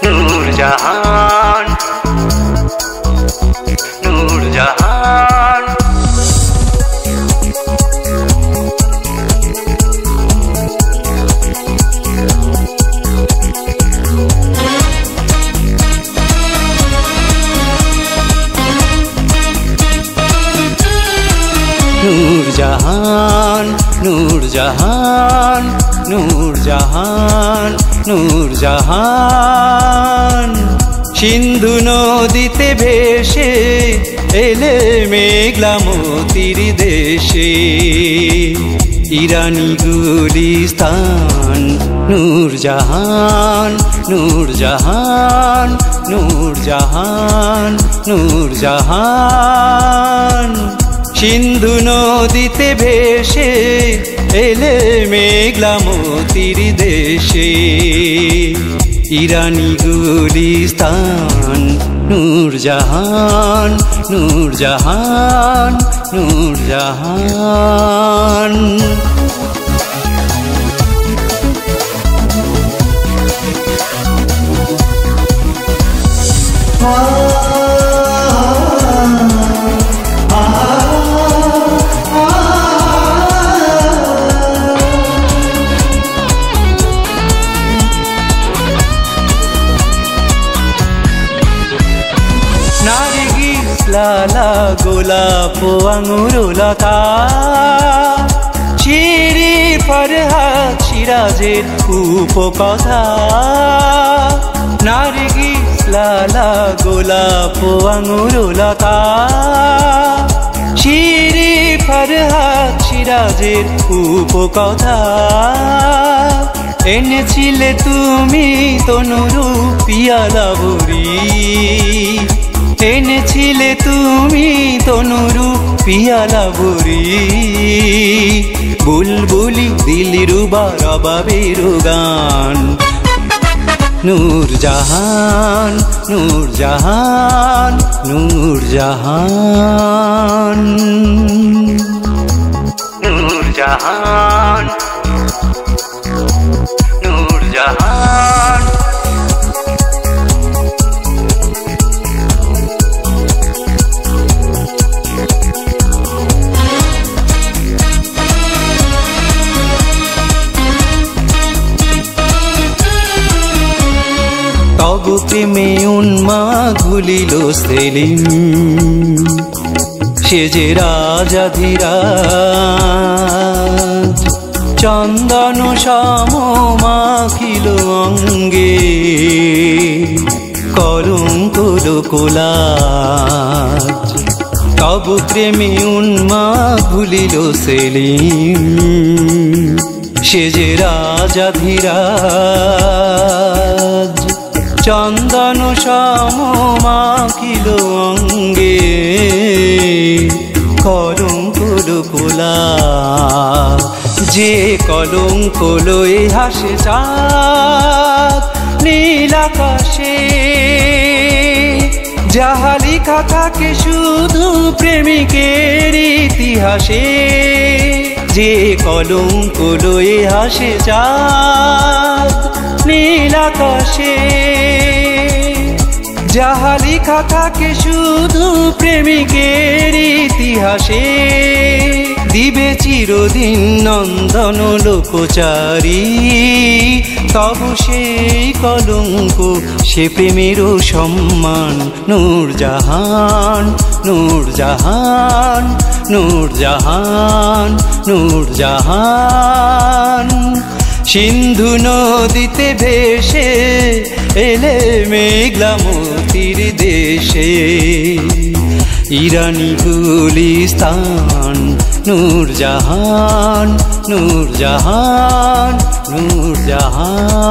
নূরজাহান নূরজাহান নূরজাহান নূরজাহান নূরজাহান নূরজাহান সিন্ধু নদীতে ভেসে এলে মেঘলা মতির দেশে ইরানি গুলিস্তান নূরজাহান নূরজাহান নূরজাহান নূরজাহান সিন্ধু নদীতে ভেসে এলে মেঘলা মতির দেশে ইরানি গুলিস্তান নূরজাহান নূরজাহান নূরজাহান লালা গোলাপ আঙুর লতা চিরি ফরহাদ সিরাজের উপকথা নারগিস লালা গোলাপ আঙুর লতা চিরি ফরহাদ সিরাজের উপকথা এনেছিলে তুমি তনুরূপ পিয়ালা ভরি এনেছিলে তুমি তনুরূপ পিয়ালা ভরি বুলবুলি দিলরুবা রবাবের গান নূরজাহান নূরজাহান নূরজাহান নূরজাহান নূরজাহান তব প্রেমে উন্মাদ ভুলিল সেলিম সে যে রাজাধিরাজ চন্দন সম মাখিল অঙ্গে কলঙ্ক কোলাজ তব প্রেমে উন্মাদ ভুলিল সেলিম সে যে রাজাধিরাজ চন্দন সম মাখিল অঙ্গে কলঙ্ক কোলা যে কলঙ্ক লয়ে হাসে চাঁদ নীল আকাশে যাহা লিখা থাকে শুধু প্রেমিকের ইতিহাসে যে কলঙ্ক লয়ে হাসে চাঁদ নীল আকাশে যাহা লিখা থাকে শুধু প্রেমিকের ইতিহাসে দিবে চিরদিন নন্দন লোকচারী তব সেই কলঙ্ক সে প্রেমেরও সম্মান নূরজাহান নূরজাহান নূরজাহান নূরজাহান সিন্ধু নদীতে ভেসে এলে মেঘলা মতির দেশে ইরানি গুলিস্তান নূরজাহান নূরজাহান নূরজাহান